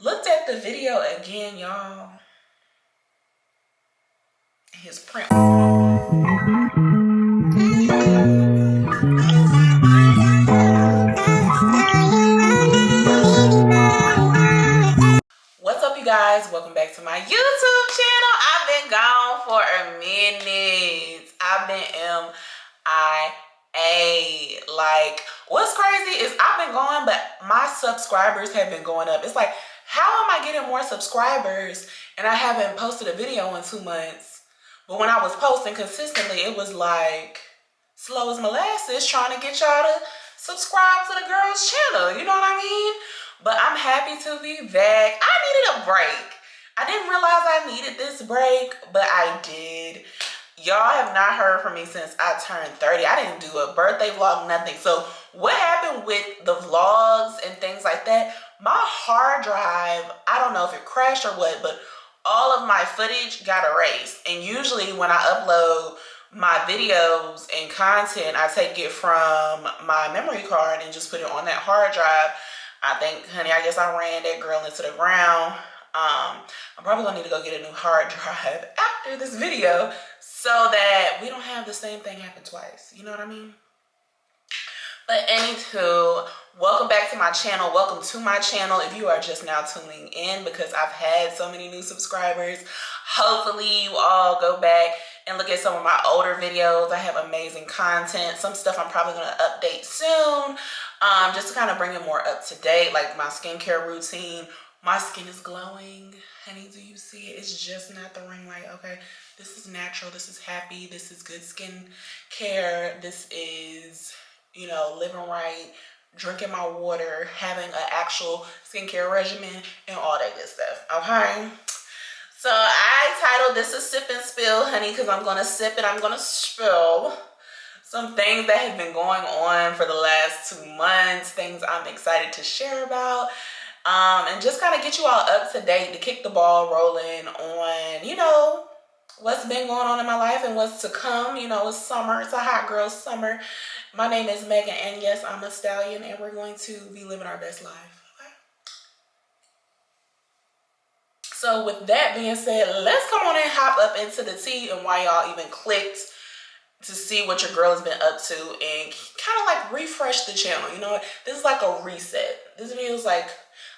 Looked at the video again, y'all. His print. What's up, you guys? Welcome back to my YouTube channel. I've been gone for a minute. I've been MIA. Like, what's crazy is I've been going, but my subscribers have been going up. It's like, how am I getting more subscribers and I haven't posted a video in 2 months? But when I was posting consistently, it was like slow as molasses trying to get y'all to subscribe to the girl's channel. You know what I mean? But I'm happy to be back. I needed a break. I didn't realize I needed this break, but I did. Y'all have not heard from me since I turned 30. I didn't do a birthday vlog, nothing. So what happened with the vlogs and things like that, my hard drive, I don't know if it crashed or what, but all of my footage got erased. And usually when I upload my videos and content, I take it from my memory card and just put it on that hard drive. I think, honey, I guess I ran that girl into the ground. I'm probably gonna need to go get a new hard drive after this video so that we don't have the same thing happen twice. You know what I mean? But anywho, welcome back to my channel. Welcome to my channel if you are just now tuning in, because I've had so many new subscribers. Hopefully you all go back and look at some of my older videos. I have amazing content. Some stuff I'm probably gonna update soon, just to kind of bring it more up to date, like my skincare routine. My skin is glowing. Honey, do you see it? It's just not the ring light, okay? This is natural, this is happy, this is good skin care. This is, you know, living right, drinking my water, having an actual skincare regimen, and all that good stuff, okay? So I titled this a sip and spill, honey, because I'm gonna sip and I'm gonna spill some things that have been going on for the last 2 months, things I'm excited to share about, and just kind of get you all up to date to kick the ball rolling on, you know, what's been going on in my life and what's to come. You know, it's summer, it's a hot girl summer. My name is Meaghan, and yes, I'm a stallion, and we're going to be living our best life. Okay? So with that being said, let's come on and hop up into the tea and why y'all even clicked to see what your girl has been up to and kind of like refresh the channel. You know what? This is like a reset. This video is like,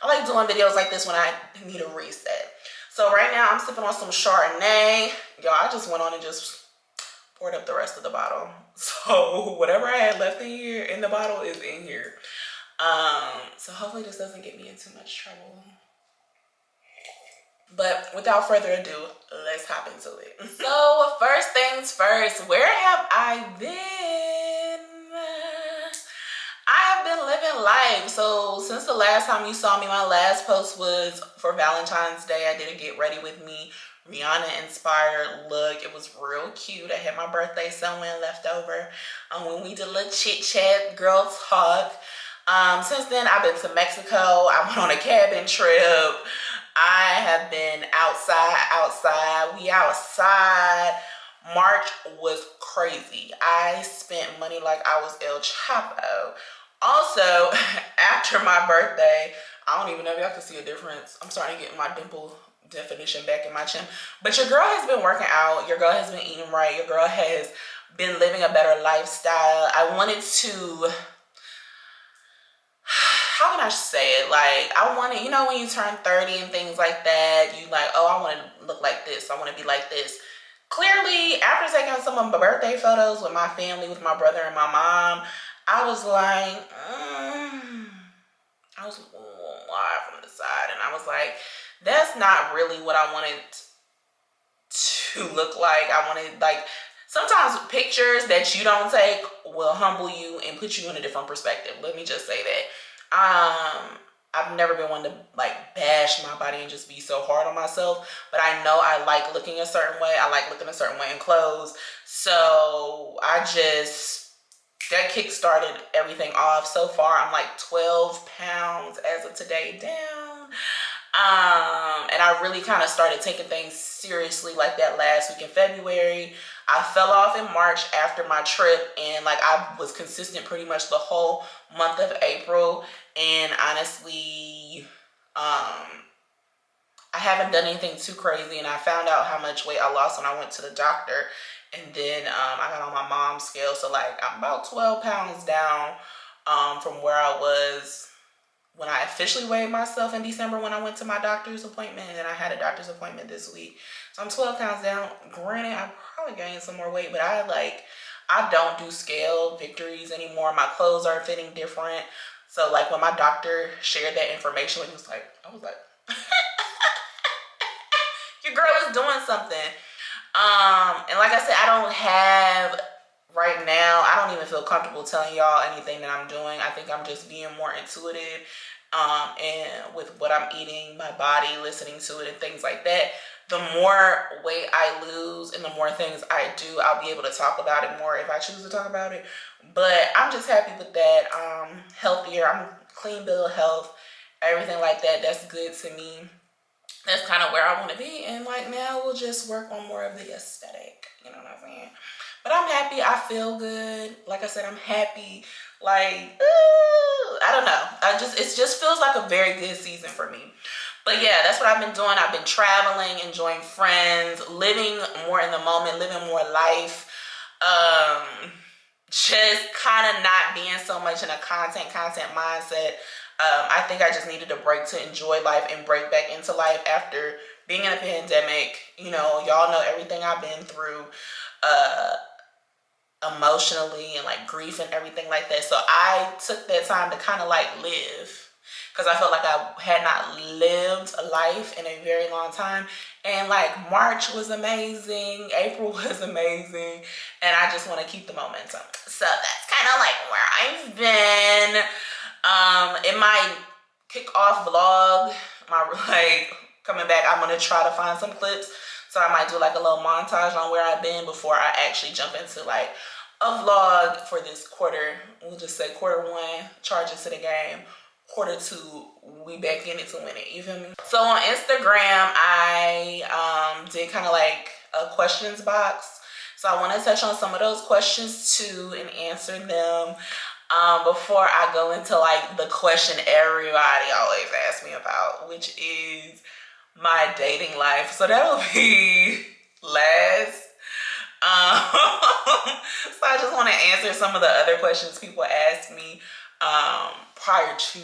I like doing videos like this when I need a reset. So right now I'm sipping on some Chardonnay. Y'all, I just went on and just poured up the rest of the bottle. So whatever I had left in here in the bottle is in here. So hopefully this doesn't get me in too much trouble. But without further ado, let's hop into it. So first things first, where have I been? I have been living life. So since the last time you saw me, my last post was for Valentine's Day. I did a get ready with me Rihanna inspired look. It was real cute. I had my birthday somewhere left over when we did a little chit chat, girl talk. Since then I've been to Mexico. I went on a cabin trip. I have been outside. We outside. March was crazy. I spent money like I was El Chapo. Also, after my birthday, I don't even know if y'all can see a difference. I'm starting to get my dimple definition back in my chin. But your girl has been working out. Your girl has been eating right. Your girl has been living a better lifestyle. I wanted to, how can I say it? Like, I wanted, you know, when you turn 30 and things like that, you like, oh, I want to look like this. I want to be like this. Clearly, after taking some of my birthday photos with my family, with my brother and my mom, I was like, I was live from the side, and I was like, that's not really what I wanted to look like. I wanted, like, sometimes pictures that you don't take will humble you and put you in a different perspective. Let me just say that. I've never been one to like bash my body and just be so hard on myself, but I know I like looking a certain way. I like looking a certain way in clothes. So that kick started everything off. So far, I'm like 12 pounds as of today down. And I really kind of started taking things seriously like that last week in February. I fell off in March after my trip, and like I was consistent pretty much the whole month of April. And honestly, I haven't done anything too crazy, and I found out how much weight I lost when I went to the doctor. And then I got on my mom's scale, so like I'm about 12 pounds down from where I was when I officially weighed myself in December when I went to my doctor's appointment, and then I had a doctor's appointment this week. So I'm 12 pounds down. Granted, I probably gained some more weight, but I don't do scale victories anymore. My clothes are fitting different. So like when my doctor shared that information, I was like, your girl is doing something. And like I said, I don't have right now, I don't even feel comfortable telling y'all anything that I'm doing. I think I'm just being more intuitive and with what I'm eating, my body, listening to it and things like that. The more weight I lose and the more things I do, I'll be able to talk about it more if I choose to talk about it. But I'm just happy with that. Healthier, I'm clean bill of health, everything like that. That's good to me. That's kind of where I want to be. And like now we'll just work on more of the aesthetic. You know what I'm saying? But I'm happy. I feel good. Like I said, I'm happy. Like, I don't know. It just feels like a very good season for me. But yeah, that's what I've been doing. I've been traveling, enjoying friends, living more in the moment, living more life. Just kind of not being so much in a content mindset. I think I just needed a break to enjoy life and break back into life after being in a pandemic. You know, y'all know everything I've been through emotionally and like grief and everything like that. So I took that time to kind of like live, because I felt like I had not lived a life in a very long time. And like March was amazing, April was amazing, and I just want to keep the momentum. So that's kind of like where I've been. In my kickoff vlog, coming back, I'm gonna try to find some clips. So I might do like a little montage on where I've been before I actually jump into like a vlog for this quarter. We'll just say quarter one, charge into the game. Quarter two, we back in it to win it. You feel me? So on Instagram, I did kind of like a questions box. So I want to touch on some of those questions too and answer them. Before I go into like the question everybody always asks me about, which is my dating life. So that'll be last. So I just want to answer some of the other questions people asked me prior to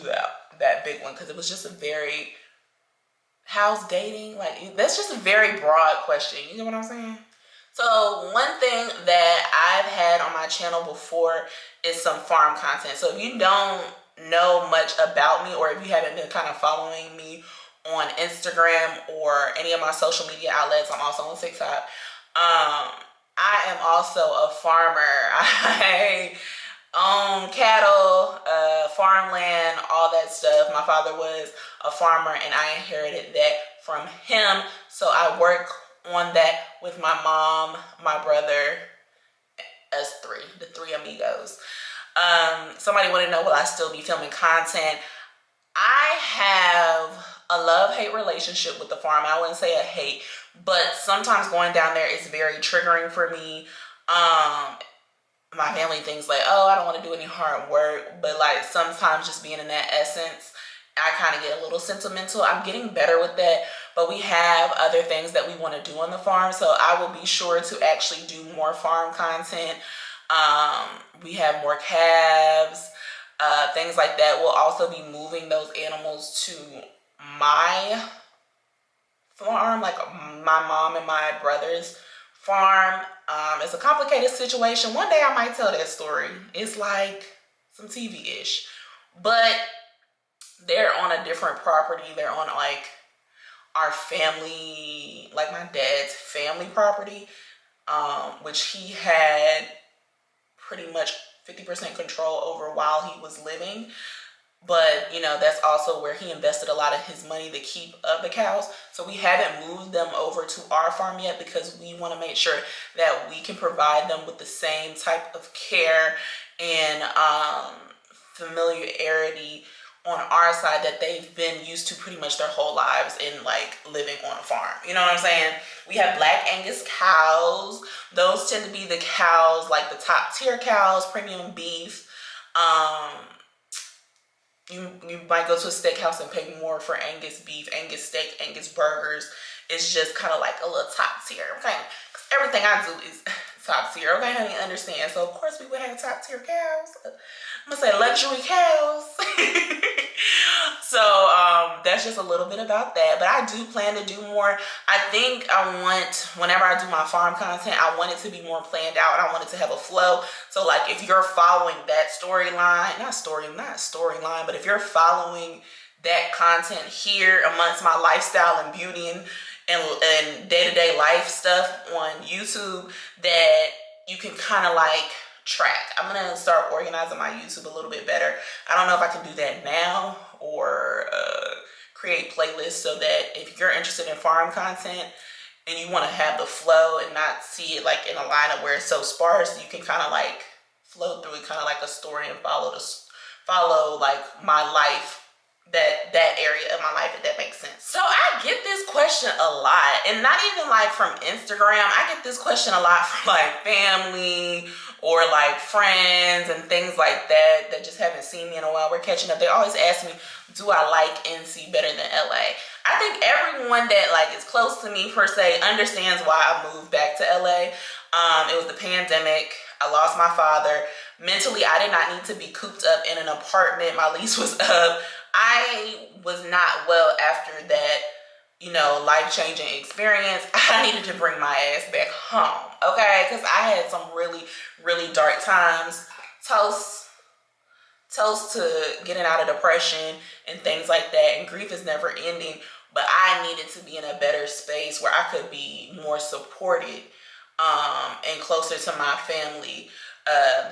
that big one, because it was just a very, how's dating? Like, that's just a very broad question. You know what I'm saying? So one thing that I've had on my channel before is some farm content. So if you don't know much about me, or if you haven't been kind of following me on Instagram or any of my social media outlets, I'm also on TikTok. I am also a farmer. I own cattle, farmland, all that stuff. My father was a farmer and I inherited that from him. So I work on that with my mom, my brother, us three, the three amigos. Somebody wanted to know, will I still be filming content? I have a love-hate relationship with the farm. I wouldn't say a hate, but sometimes going down there is very triggering for me. My family thinks like, oh, I don't want to do any hard work, but like sometimes just being in that essence, I kind of get a little sentimental. I'm getting better with that, but we have other things that we want to do on the farm, so I will be sure to actually do more farm content. We have more calves, things like that. We'll also be moving those animals to my farm, like my mom and my brother's farm. It's a complicated situation. One day I might tell that story. It's like some TV-ish, but they're on a different property. They're on like our family, like my dad's family property, which he had pretty much 50% control over while he was living. But, you know, that's also where he invested a lot of his money to keep the cows. So we haven't moved them over to our farm yet, because we want to make sure that we can provide them with the same type of care and familiarity on our side that they've been used to pretty much their whole lives in like living on a farm. You know what I'm saying? We have Black Angus cows. Those tend to be the cows, like the top tier cows, premium beef. You might go to a steakhouse and pay more for Angus beef, Angus steak, Angus burgers. It's just kind of like a little top tier, okay? Because everything I do is top tier, okay, honey? Understand? So, of course, we would have top tier cows. I'm going to say luxury cows. So, that's just a little bit about that. But I do plan to do more. I think I want, whenever I do my farm content, I want it to be more planned out. I want it to have a flow. So, like, if you're following that storyline, not storyline, but if you're following that content here amongst my lifestyle and beauty and day-to-day life stuff on YouTube, that you can kind of like track. I'm gonna start organizing my YouTube a little bit better. I don't know if I can do that now or create playlists, so that if you're interested in farm content and you want to have the flow and not see it like in a lineup where it's so sparse, you can kind of like flow through it, kind of like a story, and follow like my life, that area of my life, if that makes sense. So I get this question a lot, and not even like from Instagram. I get this question a lot from like family or like friends and things like that just haven't seen me in a while. We're catching up. They always ask me, do I like NC better than LA? I think everyone that like is close to me per se understands why I moved back to LA. It was the pandemic. I lost my father. Mentally, I did not need to be cooped up in an apartment. My lease was up. I was not well after that, you know, life-changing experience. I needed to bring my ass back home, okay? Because I had some really, really dark times. Toast to getting out of depression and things like that. And grief is never ending. But I needed to be in a better space where I could be more supported and closer to my family.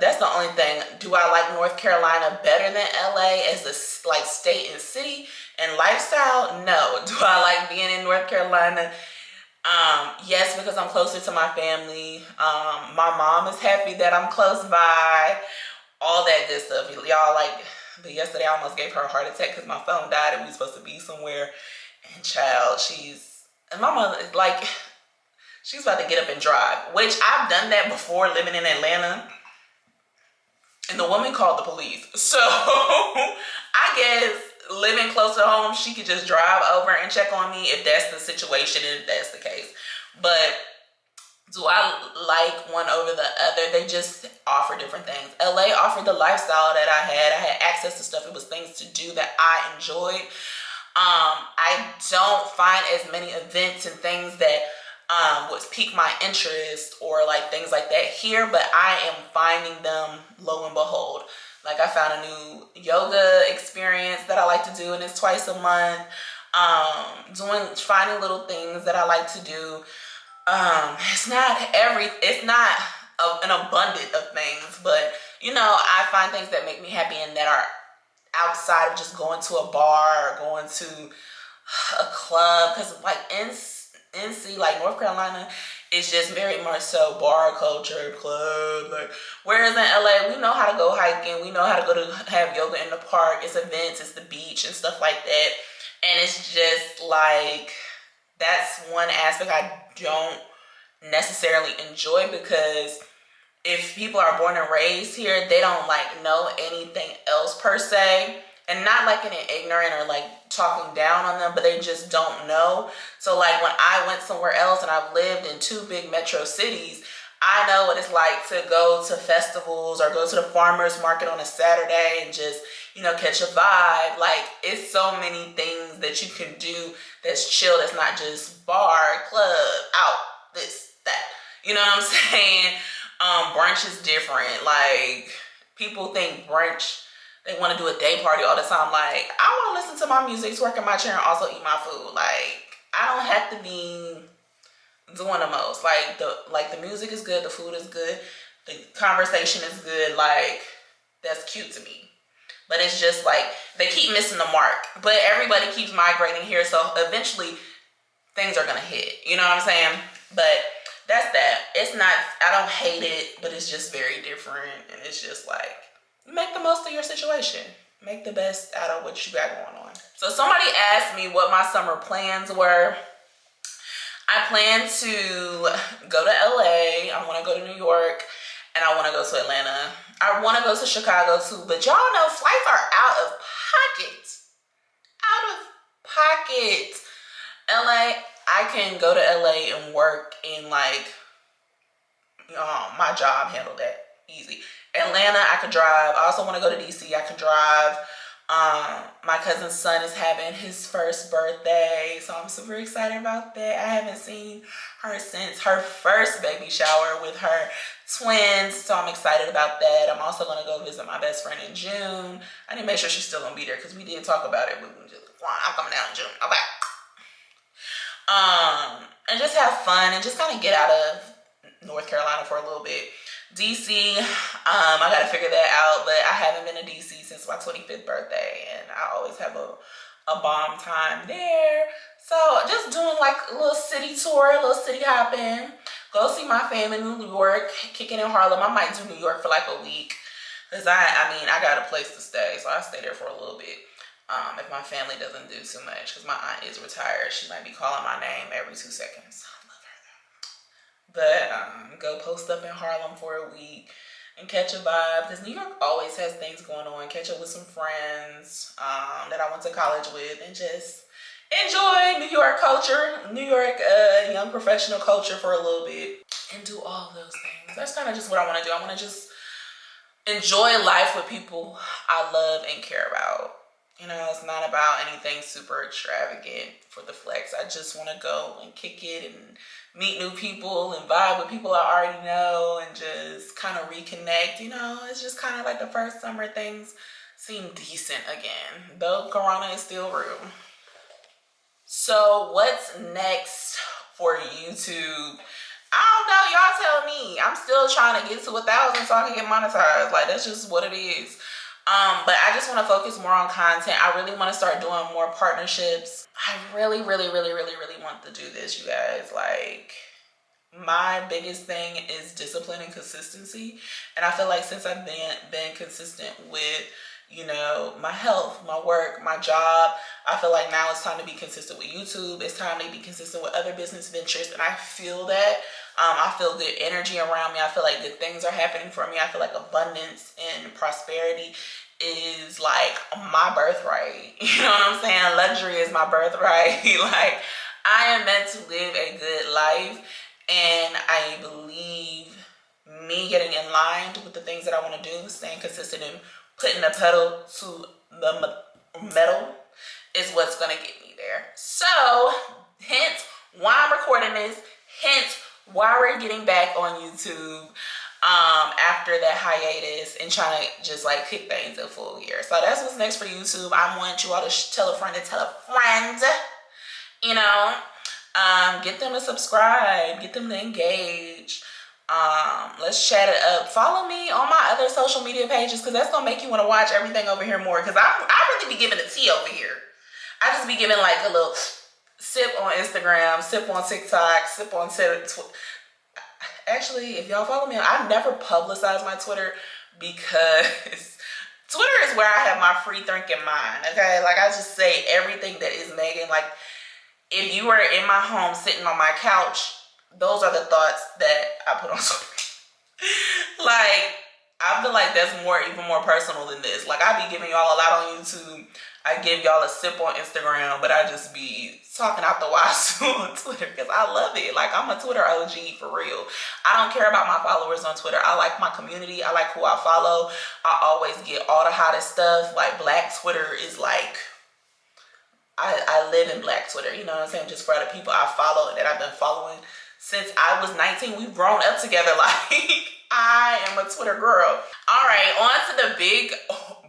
That's the only thing. Do I like North Carolina better than LA as a like state and city and lifestyle? No. Do I like being in North Carolina? Yes, because I'm closer to my family. My mom is happy that I'm close by. All that good stuff. Y'all, like, but yesterday I almost gave her a heart attack because my phone died and we were supposed to be somewhere. And child, my mother, like, she's about to get up and drive, which I've done that before living in Atlanta. And the woman called the police. So I guess living close to home, she could just drive over and check on me if that's the situation and if that's the case. But do I like one over the other? They just offer different things. LA offered the lifestyle that I had. I had access to stuff. It was things to do that I enjoyed. I don't find as many events and things that would pique my interest or like things like that here, but I am finding them, lo and behold. Like, I found a new yoga experience that I like to do, and it's twice a month. Finding little things that I like to do. It's not an abundance of things, but you know, I find things that make me happy and that are outside of just going to a bar or going to a club, because like NC, like North Carolina, is just very much so bar culture, club. Like, whereas in LA, we know how to go hiking, we know how to go to have yoga in the park, it's events, it's the beach and stuff like that. And it's just like, that's one aspect I don't necessarily enjoy, because if people are born and raised here, they don't like know anything else per se. And not like in an ignorant or like talking down on them, but they just don't know. So like when I went somewhere else and I've lived in 2 big metro cities, I know what it's like to go to festivals or go to the farmer's market on a Saturday and just, you know, catch a vibe. Like, it's so many things that you can do that's chill, that's not just bar, club, out, this, that. You know what I'm saying? Brunch is different. Like, people think brunch, they want to do a day party all the time. Like, I want to listen to my music, twerk in my chair, and also eat my food. Like, I don't have to be doing the most. Like the music is good, the food is good, the conversation is good. Like, that's cute to me. But it's just like, they keep missing the mark. But everybody keeps migrating here, so eventually things are going to hit. You know what I'm saying? But that's that. It's not, I don't hate it, but it's just very different. And it's just like, make the most of your situation. Make the best out of what you got going on. So somebody asked me what my summer plans were. I plan to go to LA. I want to go to New York. and I want to go to Atlanta. I want to go to Chicago too, but y'all know flights are out of pocket. Out of pocket. LA, I can go to LA and work in like, my job handle that easy. Atlanta, I could drive. I also want to go to DC. I can drive. My cousin's son is having his first birthday, so I'm super excited about that. I haven't seen her since her first baby shower with her twins, so I'm excited about that. I'm also going to go visit my best friend in June. I need to make sure she's still going to be there because we did talk about it. I'm coming down in June. Okay. And just have fun and just kind of get out of North Carolina for a little bit. DC, I gotta figure that out, but I haven't been to DC since my 25th birthday, and I always have a bomb time there. So just doing like a little city tour, a little city hopping. Go see my fam in New York, kicking in Harlem. I might do New York for like a week, because I mean, I got a place to stay, so I stay there for a little bit. If my family doesn't do too much, because my aunt is retired. She might be calling my name every 2 seconds. But go post up in Harlem for a week and catch a vibe, because New York always has things going on. Catch up with some friends that I went to college with, and just enjoy New York culture, New York young professional culture for a little bit, and do all those things. That's kind of just what I want to do. I want to just enjoy life with people I love and care about. You know, it's not about anything super extravagant for the flex. I just want to go and kick it and meet new people and vibe with people I already know and just kind of reconnect. You know, it's just kind of like the first summer things seem decent again, though Corona is still real. So what's next for YouTube? I don't know, y'all tell me. I'm still trying to get to 1,000 so I can get monetized. Like, that's just what it is. But I just want to focus more on content. I really want to start doing more partnerships. I really want to do this, you guys. Like, my biggest thing is discipline and consistency. And I feel like since I've been consistent with, you know, my health, my work, my job, I feel like now it's time to be consistent with YouTube. It's time to be consistent with other business ventures. And I feel that. I feel good energy around me. I feel like good things are happening for me. I feel like abundance and prosperity is like my birthright. You know what I'm saying? Luxury is my birthright. Like, I am meant to live a good life. And I believe me getting in line with the things that I want to do, staying consistent and putting the pedal to the metal is what's going to get me there. So, hence why I'm recording this. Hence why we're getting back on YouTube after that hiatus and trying to just like kick things in full gear. So that's what's next for YouTube. I want you all to tell a friend to tell a friend, you know, get them to subscribe, get them to engage. Let's chat it up. Follow me on my other social media pages, because that's gonna make you want to watch everything over here more, because I really be giving the tea over here. I just be giving like a little sip on Instagram, sip on TikTok, sip on Twitter. Actually, if y'all follow me, I never publicize my Twitter, because Twitter is where I have my free thinking mind, okay? Like, I just say everything that is Meaghan. Like, if you were in my home sitting on my couch, those are the thoughts that I put on Twitter. Like, I feel like that's even more personal than this. Like, I be giving y'all a lot on YouTube. I give y'all a sip on Instagram, but I just be talking out the wazoo on Twitter, because I love it. Like, I'm a Twitter OG for real. I don't care about my followers on Twitter. I like my community. I like who I follow. I always get all the hottest stuff. Like, Black Twitter is like, I live in Black Twitter. You know what I'm saying? Just for the people I follow and that I've been following since I was 19. We've grown up together. Like, I am a Twitter girl. All right, on to the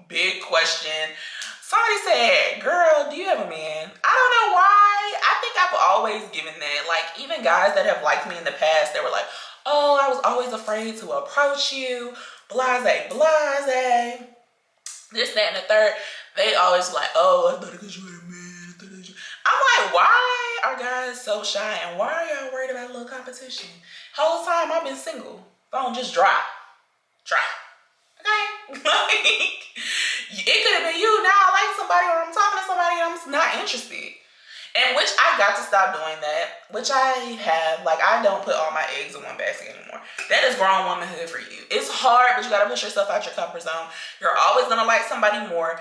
big question. Somebody said, girl, do you have a man? I don't know why. I think I've always given that. Like, even guys that have liked me in the past, they were like, oh, I was always afraid to approach you. Blase, this, that, and the third. They always like, oh, I thought it because you had a man. I'm like, why are guys so shy? And why are y'all worried about a little competition? Whole time I've been single. Phone just drop. Okay? Like, it could have been you. Now I like somebody, or I'm talking to somebody and I'm not interested. And which I got to stop doing that, which I have. Like, I don't put all my eggs in one basket anymore. That is grown womanhood for you. It's hard, but you gotta push yourself out your comfort zone. You're always gonna like somebody more,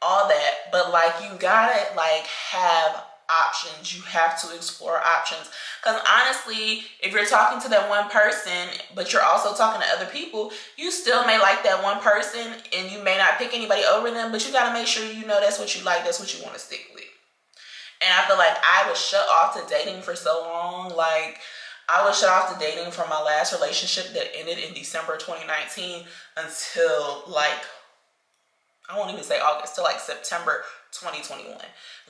all that. But like, you gotta like have options. You have to explore options. Because honestly, if you're talking to that one person, but you're also talking to other people, you still may like that one person and you may not pick anybody over them, but you gotta make sure you know that's what you like, that's what you want to stick with. And I feel like I was shut off to dating for so long. Like, I was shut off to dating from my last relationship that ended in December 2019 until like, I won't even say August, till like September 2021.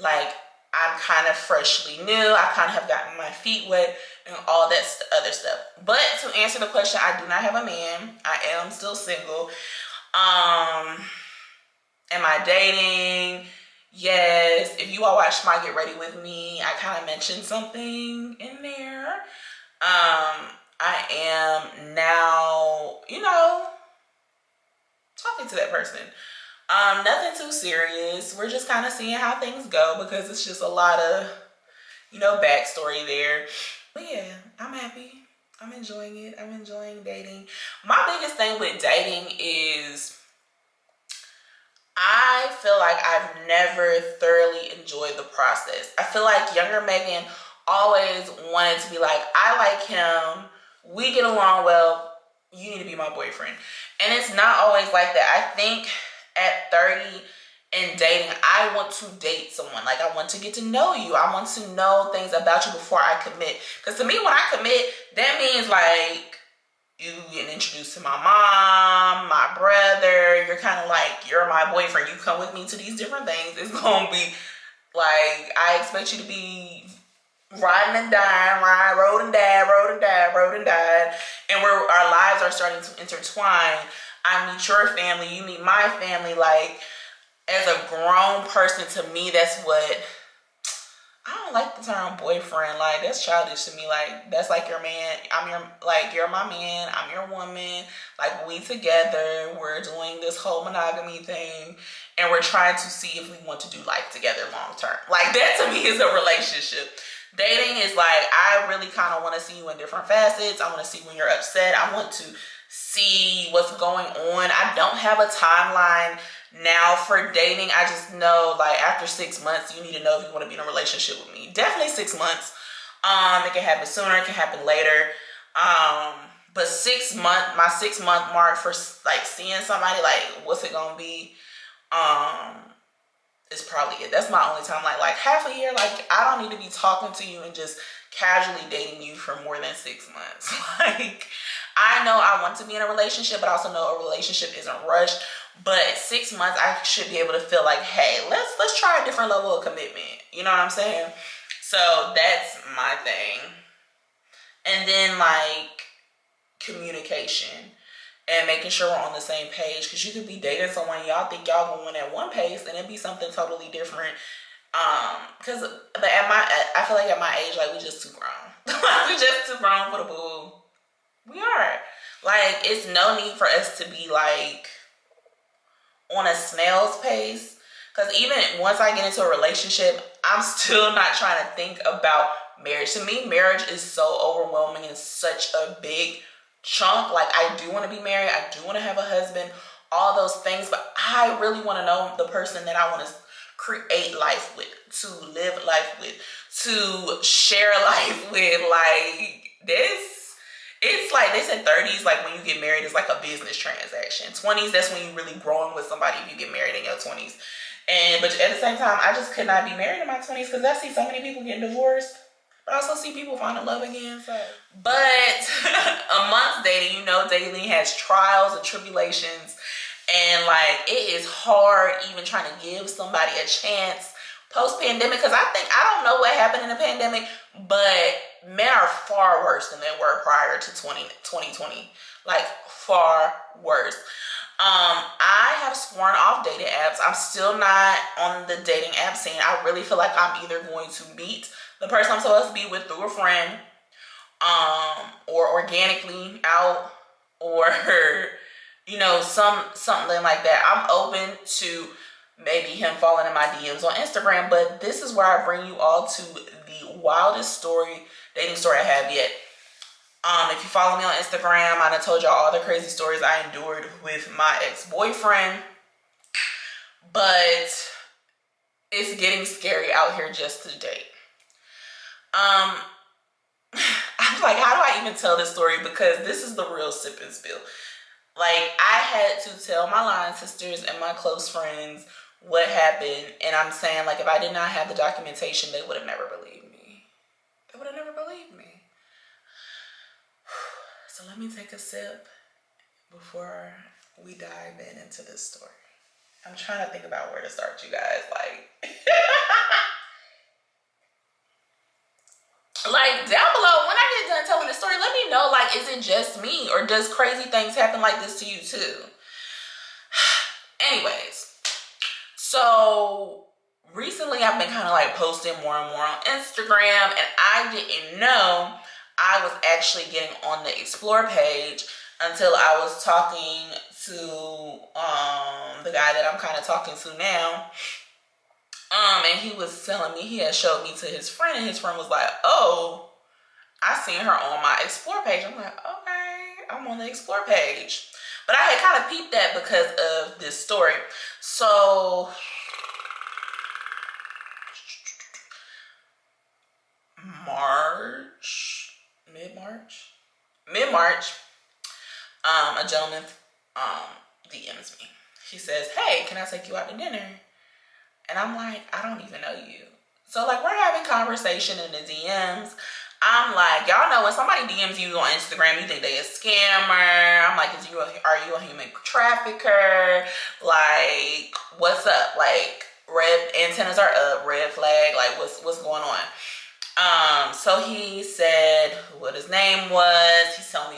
Like, I'm kind of freshly new. I kind of have gotten my feet wet and all that other stuff. But to answer the question, I do not have a man. I am still single. Am I dating? Yes. If you all watched my Get Ready With Me, I kind of mentioned something in there. I am now, you know, talking to that person. Nothing too serious. We're just kind of seeing how things go because it's just a lot of, you know, backstory there. But yeah, I'm happy. I'm enjoying it. I'm enjoying dating. My biggest thing with dating is I feel like I've never thoroughly enjoyed the process. I feel like younger Meaghan always wanted to be like, I like him. We get along well. You need to be my boyfriend. And it's not always like that. I think at 30 and dating, I want to date someone. Like, I want to get to know you. I want to know things about you before I commit. Because to me, when I commit, that means like you getting introduced to my mom, my brother. You're kind of like, you're my boyfriend. You come with me to these different things. It's going to be like, I expect you to be riding and dying, rode and died, rode and died, rode and died. And where our lives are starting to intertwine. I meet your family, you meet my family. Like, as a grown person, to me, that's what, I don't like the term boyfriend. Like, that's childish to me. Like, that's like your man. You're my man. I'm your woman. Like, we together. We're doing this whole monogamy thing. And we're trying to see if we want to do life together long term. Like, that to me is a relationship. Dating is like, I really kind of want to see you in different facets. I want to see when you're upset. I want to see what's going on. I don't have a timeline now for dating. I just know, like, after 6 months, you need to know if you want to be in a relationship with me. Definitely 6 months. It can happen sooner. It can happen later. But 6 month, my 6 month mark for like seeing somebody, like, what's it gonna be? Is probably it. That's my only time. Like half a year. Like, I don't need to be talking to you and just casually dating you for more than 6 months. Like, I know I want to be in a relationship, but I also know a relationship isn't rushed. But 6 months, I should be able to feel like, hey, let's try a different level of commitment. You know what I'm saying? So that's my thing. And then, like, communication and making sure we're on the same page. Because you could be dating someone, y'all think y'all going at one pace, and it'd be something totally different. But I feel like at my age, like, we just too grown. We just too grown for the boo. We are. Like, it's no need for us to be, like, on a snail's pace. Because even once I get into a relationship, I'm still not trying to think about marriage. To me, marriage is so overwhelming and such a big chunk. Like, I do want to be married. I do want to have a husband. All those things. But I really want to know the person that I want to create life with. To live life with. To share life with. Like, this. It's like, they said 30s, like, when you get married, it's like a business transaction. 20s, that's when you're really growing with somebody if you get married in your 20s. But at the same time, I just could not be married in my 20s because I see so many people getting divorced. But I also see people finding love again. So. But amongst dating, you know, dating has trials and tribulations. And, like, it is hard even trying to give somebody a chance post-pandemic, because I don't know what happened in the pandemic, but men are far worse than they were prior to 2020. Like, far worse. I have sworn off dating apps. I'm still not on the dating app scene. I really feel like I'm either going to meet the person I'm supposed to be with through a friend, or organically out, or, you know, something like that. I'm open to maybe him falling in my DMs on Instagram. But this is where I bring you all to the wildest dating story I have yet. If you follow me on Instagram, I done told y'all all the crazy stories I endured with my ex-boyfriend. But it's getting scary out here just to date. I'm like, how do I even tell this story? Because this is the real sip and spill. Like, I had to tell my line sisters and my close friends what happened. And I'm saying, like, if I did not have the documentation, they would have never believed me. They would have never believed me. So let me take a sip before we dive into this story. I'm trying to think about where to start, you guys. Like, like down below, when I get done telling the story, let me know, like, is it just me or does crazy things happen like this to you too? Anyways, so recently I've been kind of like posting more and more on Instagram, and I didn't know I was actually getting on the Explore page until I was talking to the guy that I'm kind of talking to now. And he was telling me, he had showed me to his friend, and his friend was like, oh, I seen her on my Explore page. I'm like, okay, I'm on the Explore page. But I had kind of peeped that because of this story. So mid-March, a gentleman DMs me. He says, hey, can I take you out to dinner? And I'm like, I don't even know you. So, like, we're having conversation in the DMs. I'm like, y'all know when somebody DMs you on Instagram, you think they a scammer. I'm like, are you a human trafficker? Like, what's up? Like, red antennas are up, red flag. Like, what's going on? So he said what his name was. He told me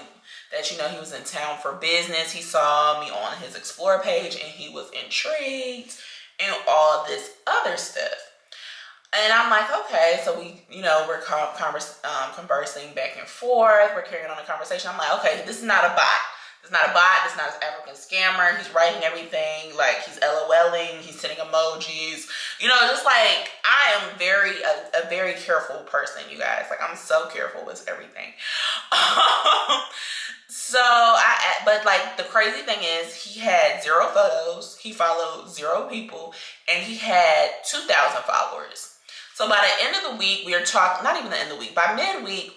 that, you know, he was in town for business. He saw me on his Explore page and he was intrigued and all this other stuff. And I'm like, okay, so we, you know, we're conversing back and forth. We're carrying on a conversation. I'm like, okay, this is not a bot. This is not a bot. This is not an African scammer. He's writing everything. Like, he's LOLing. He's sending emojis. You know, just like, I am a very careful person, you guys. Like, I'm so careful with everything. But like, the crazy thing is, he had 0 photos. He followed 0 people. And he had 2,000 followers. So by the end of the week, we are talking, not even the end of the week, by midweek,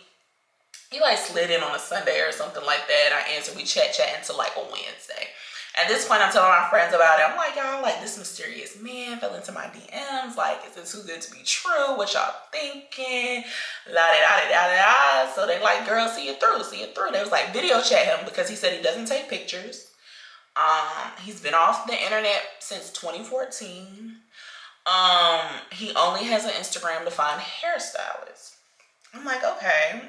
he like slid in on a Sunday or something like that. I answered, we chat until like a Wednesday. At this point, I'm telling my friends about it. I'm like, y'all, like, this mysterious man fell into my DMs. Like, is it too good to be true? What y'all thinking? La-da-da-da-da-da. So they like, girl, see it through, see it through. They was like, video chat him because he said he doesn't take pictures. He's been off the internet since 2014. He only has an Instagram to find hairstylists. I'm like, okay,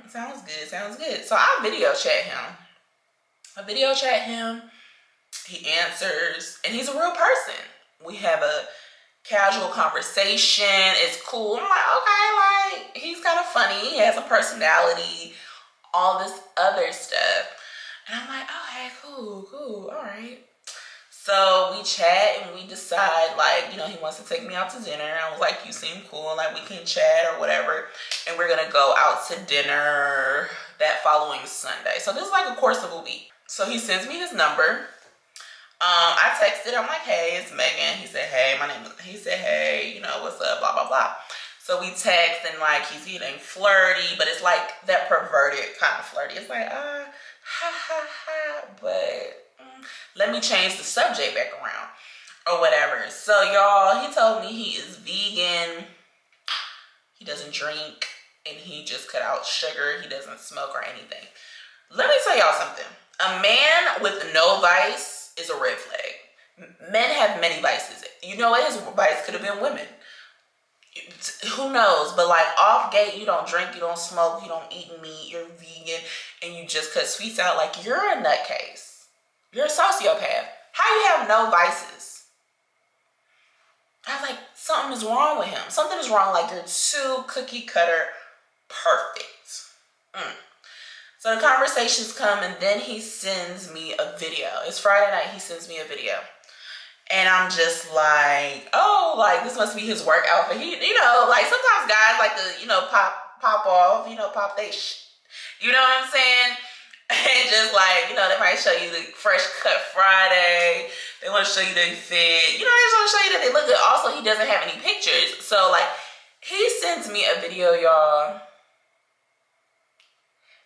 sounds good. So I video chat him. He answers, and he's a real person. We have a casual conversation. It's cool. I'm like, okay, like, he's kind of funny. He has a personality, all this other stuff. And I'm like, okay, cool, all right. So we chat and we decide, like, you know, he wants to take me out to dinner. I was like, you seem cool, like, we can chat or whatever. And we're gonna go out to dinner that following Sunday. So this is like a course of a week. So he sends me his number. I texted, I'm like, hey, it's Meaghan. He said, hey, he said, hey, you know, what's up, blah, blah, blah. So we text, and like, he's getting flirty, but it's like that perverted kind of flirty. It's like, ha, ha, ha, but let me change the subject back around or whatever. So y'all, he told me he is vegan. He doesn't drink, and he just cut out sugar. He doesn't smoke or anything. Let me tell y'all something. A man with no vice is a red flag. Men have many vices. You know what? His vice could have been women. Who knows? But like, off gate, you don't drink, you don't smoke, you don't eat meat, you're vegan, and you just cut sweets out. Like, you're a nutcase. You're a sociopath. How you have no vices? I was like, something is wrong with him. Something is wrong. Like, you're too cookie cutter perfect. So the conversations come, and then he sends me a video. It's Friday night. He sends me a video. And I'm just like, oh, like this must be his work outfit. He, you know, like sometimes guys like to, you know, pop off, you know, pop they you know what I'm saying? And just like, you know, they might show you the fresh cut Friday. They want to show you their fit. You know, they just want to show you that they look good. Also, he doesn't have any pictures. So like, he sends me a video, y'all.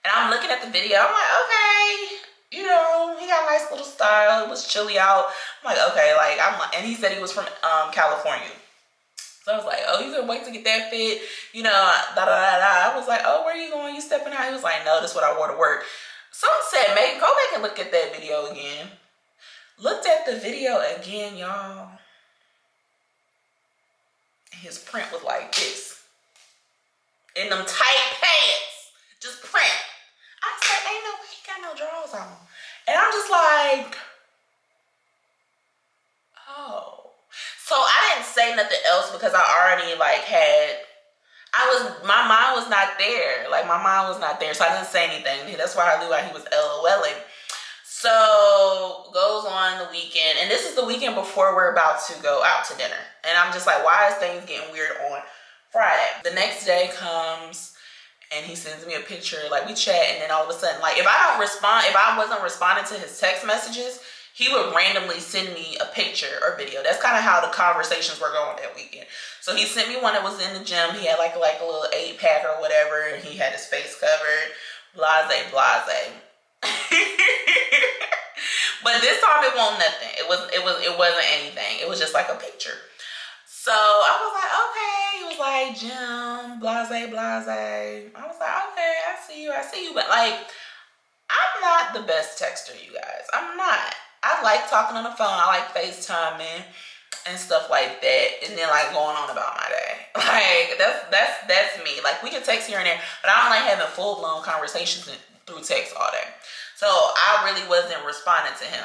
And I'm looking at the video. I'm like, okay, you know, he got a nice little style. It was chilly out. I'm like, okay, like, and he said he was from California. So I was like, oh, you couldn't wait to get that fit, you know, da da da da. I was like, oh, where are you going? You stepping out? He was like, no, this is what I wore to work. Someone said, Meaghan, go back and look at that video again. Looked at the video again, y'all. His print was like this. In them tight pants. Just print. I said, ain't no way he got no drawers on. And I'm just like, oh. So I didn't say nothing else because I already like my mind was not there. Like my mind was not there. So I didn't say anything. That's why I knew why he was LOLing. So goes on the weekend. And this is the weekend before we're about to go out to dinner. And I'm just like, why is things getting weird on Friday? The next day comes and he sends me a picture. Like we chat and then all of a sudden, like if I wasn't responding to his text messages, he would randomly send me a picture or video. That's kind of how the conversations were going that weekend. So he sent me one that was in the gym. He had like a little 8-pack or whatever. And he had his face covered. Blase, blase. But this time it wasn't nothing. It wasn't anything. It was just like a picture. So I was like, okay. He was like, gym, blase, blase. I was like, okay, I see you. But like, I'm not the best texter, you guys. I'm not. I like talking on the phone. I like FaceTiming and stuff like that. And then like going on about my day. Like that's me. Like we can text here and there, but I don't like having full-blown conversations through text all day. So I really wasn't responding to him.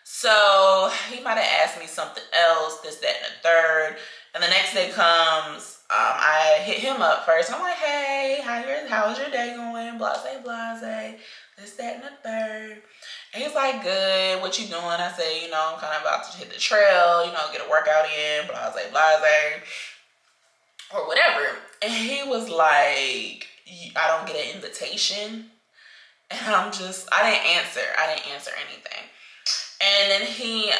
So he might have asked me something else, this, that, and the third. And the next day comes, I hit him up first. I'm like, hey, how's your day going? Blase, blase, this, that, and the third. And he's like, good, what you doing? I say, you know, I'm kind of about to hit the trail, you know, get a workout in, blase, blase, or whatever. And he was like, I don't get an invitation. And I didn't answer anything. And then he,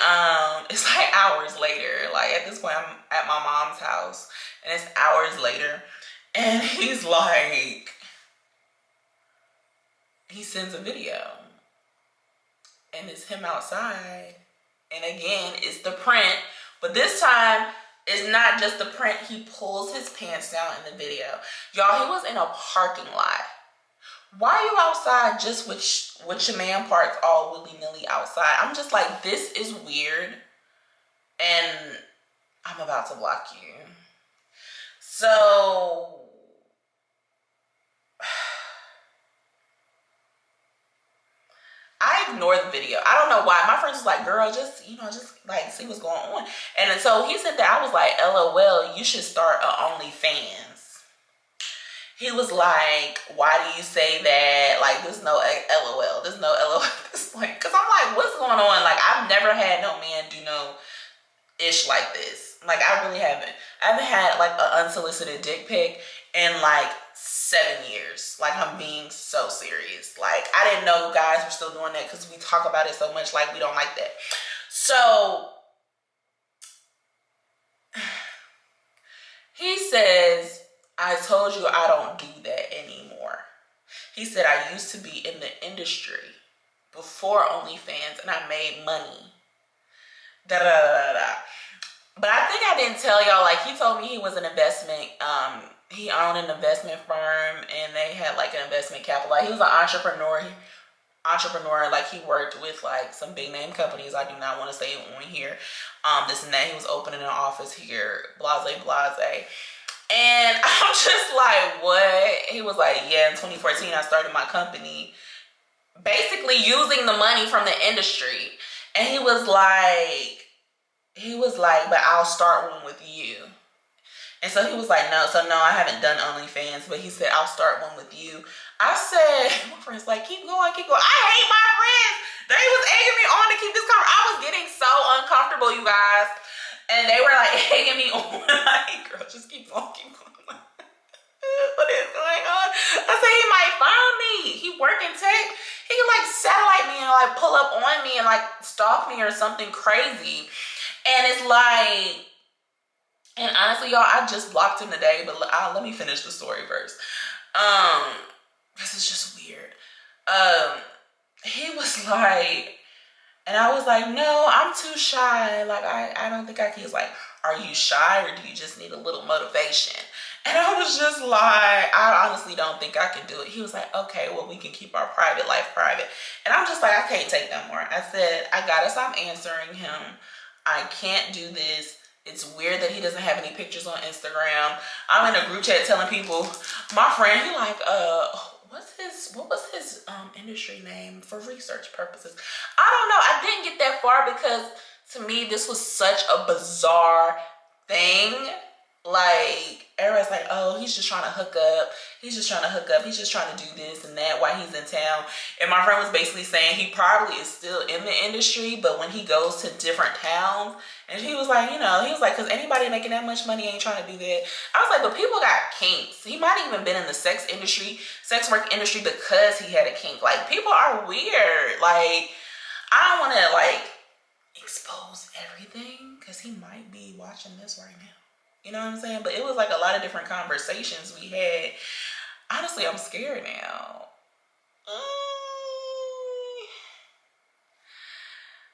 it's like hours later, like at this point I'm at my mom's house and it's hours later. And he's like, he sends a video and it's him outside. And again, it's the print, but this time it's not just the print. He pulls his pants down in the video. Y'all, he was in a parking lot. Why are you outside just with your man parts all willy-nilly outside? I'm just like, this is weird. And I'm about to block you. So I ignored the video. I don't know why. My friends was like, girl, just like see what's going on. And so he said that. I was like, LOL, you should start a OnlyFans. He was like, why do you say that? Like, there's no LOL. There's no LOL at this point. Because I'm like, what's going on? Like, I've never had no man do no ish like this. Like, I really haven't. I haven't had, like, an unsolicited dick pic in, like, 7 years. Like, I'm being so serious. Like, I didn't know guys were still doing that because we talk about it so much. Like, we don't like that. So, he says, I told you I don't do that anymore. He said, I used to be in the industry before OnlyFans and I made money. Da da da da. But I think I didn't tell y'all, like he told me he was an investment, he owned an investment firm and they had like an investment capital. Like he was an entrepreneur, like he worked with like some big name companies. I do not want to say on here. This and that. He was opening an office here, blase, blase. And I'm just like, what? He was like, yeah, in 2014, I started my company basically using the money from the industry. And he was like, but I'll start one with you. And so he was like, no, I haven't done OnlyFans, but he said, I'll start one with you. I said, my friend's like, keep going, keep going. I hate my friends. They was egging me on to keep this conversation. I was getting so uncomfortable, you guys. And they were like egging me on. Like, girl, just keep going, keep going. What is going on? I said, he might find me. He working tech. He can like satellite me and like pull up on me and like stalk me or something crazy. And it's like, and honestly, y'all, I just blocked him today, but let me finish the story first. This is just weird. He was like, and I was like, no, I'm too shy. Like, I don't think I can. He's like, are you shy or do you just need a little motivation? And I was just like, I honestly don't think I can do it. He was like, okay, well, we can keep our private life private. And I'm just like, I can't take no more. I said, I gotta stop answering him. I can't do this. It's weird that he doesn't have any pictures on Instagram. I'm in a group chat telling people, my friend, he like, what was his industry name for research purposes? I don't know. I didn't get that far because to me, this was such a bizarre thing. Like, everybody's like, oh, he's just trying to hook up. He's just trying to hook up. He's just trying to do this and that while he's in town. And my friend was basically saying he probably is still in the industry, but when he goes to different towns, and he was like, you know, he was like, because anybody making that much money ain't trying to do that. I was like, but people got kinks. He might have even been in the sex work industry because he had a kink. Like, people are weird. Like, I don't want to, like, expose everything because he might be watching this right now. You know what I'm saying? But it was like a lot of different conversations we had. Honestly, I'm scared now.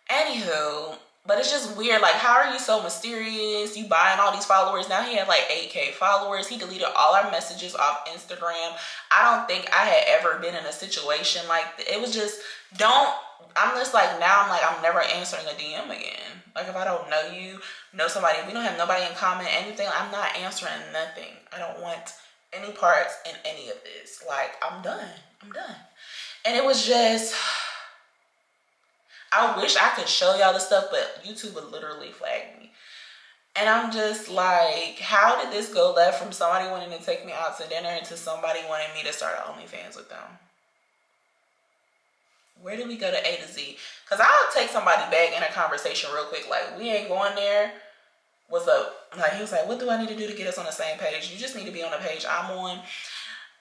Anywho, but it's just weird. Like, how are you so mysterious? You buying all these followers. Now he had like 8K followers. He deleted all our messages off Instagram. I don't think I had ever been in a situation like it was just, I'm just like, now I'm like, I'm never answering a DM again. Like, if I don't know you, know somebody, we don't have nobody in common, anything, I'm not answering nothing. I don't want any parts in any of this. Like, I'm done. And it was just, I wish I could show y'all the stuff, but YouTube would literally flag me. And I'm just like, how did this go left from somebody wanting to take me out to dinner to somebody wanting me to start OnlyFans with them? Where did we go to A to Z? Because I'll take somebody back in a conversation real quick. Like, we ain't going there. What's up? Like, he was like, what do I need to do to get us on the same page? You just need to be on the page I'm on.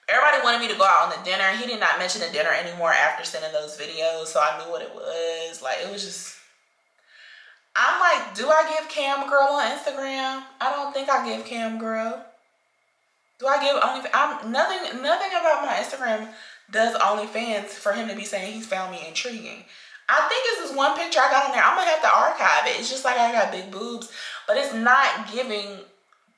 Everybody wanted me to go out on the dinner. He did not mention the dinner anymore after sending those videos. So I knew what it was. Like, it was just, I'm like, do I give Cam Girl on Instagram? I don't think I give Cam Girl. Do I give OnlyFans? Nothing about my Instagram does OnlyFans for him to be saying he's found me intriguing. I think it's this one picture I got on there. I'm gonna have to archive it. It's just like I got big boobs, but it's not giving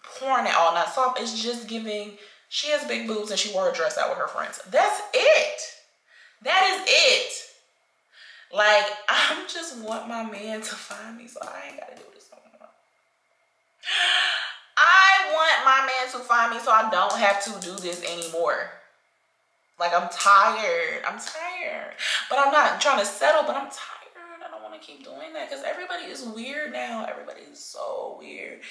porn at all. Not soft. It's just giving, she has big boobs and she wore a dress out with her friends. That's it. That is it. Like, I just want my man to find me so I ain't gotta do this no more. I want my man to find me so I don't have to do this anymore. Like, I'm tired. But I'm not trying to settle, but I'm tired. I don't want to keep doing that because everybody is weird now. Everybody is so weird.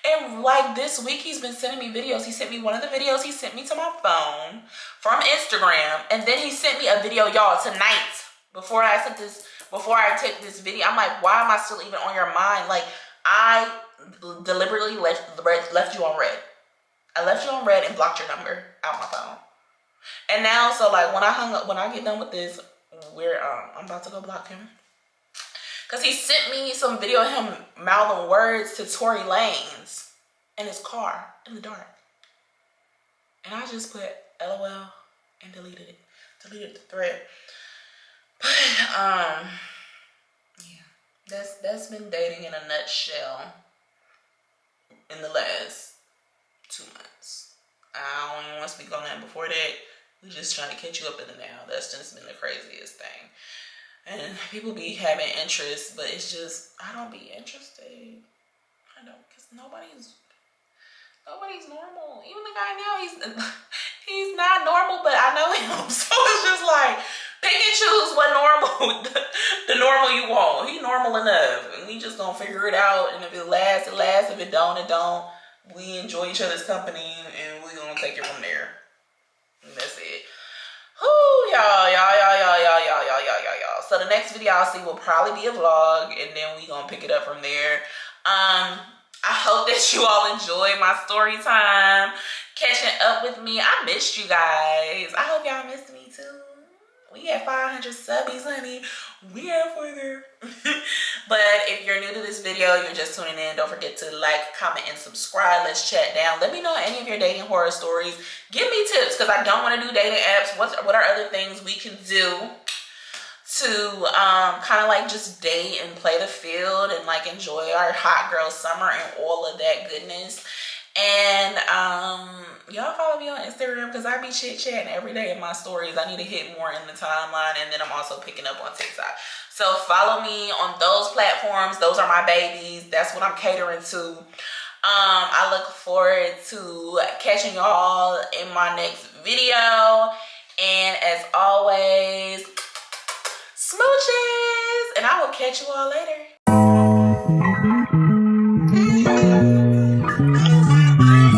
And like this week, he's been sending me videos. He sent me one of the videos he sent me to my phone from Instagram. And then he sent me a video, y'all, tonight. Before I took this video, I'm like, why am I still even on your mind? Like, I deliberately left you on red. I left you on red and blocked your number out my phone. And now, so like when I get done with this, I'm about to go block him. Cause he sent me some video of him mouthing words to Tory Lanez in his car in the dark. And I just put LOL and deleted the thread. But yeah, that's been dating in a nutshell in the last 2 months. I don't even want to speak on that. Before that, we just trying to catch you up in the now. That's just been the craziest thing. And people be having interest, but it's just, I don't be interested. I don't, because nobody's normal. Even the guy now, he's not normal, but I know him. So it's just like, pick and choose what normal, the normal you want. He normal enough. And we just gonna figure it out. And if it lasts, it lasts. If it don't, it don't. we enjoy each other's company, and we're gonna take it from there. And that's it. Whoo, y'all. So the next video I'll see will probably be a vlog, and then we gonna pick it up from there. I hope that you all enjoyed my story time, catching up with me. I missed you guys. I hope y'all missed me too. We at 500 subbies, honey. We halfway there. But if you're new to this video, you're just tuning in, don't forget to like, comment, and subscribe. Let's chat down. Let me know any of your dating horror stories. Give me tips, because I don't want to do dating apps. What are other things we can do to kind of like just date and play the field and like enjoy our hot girl summer and all of that goodness. And y'all follow me on Instagram, because I be chit-chatting every day in my stories. I need to hit more in the timeline, and then I'm also picking up on TikTok. So follow me on those platforms. Those are my babies. That's what I'm catering to. I look forward to catching y'all in my next video. And as always, smooches, and I will catch you all later.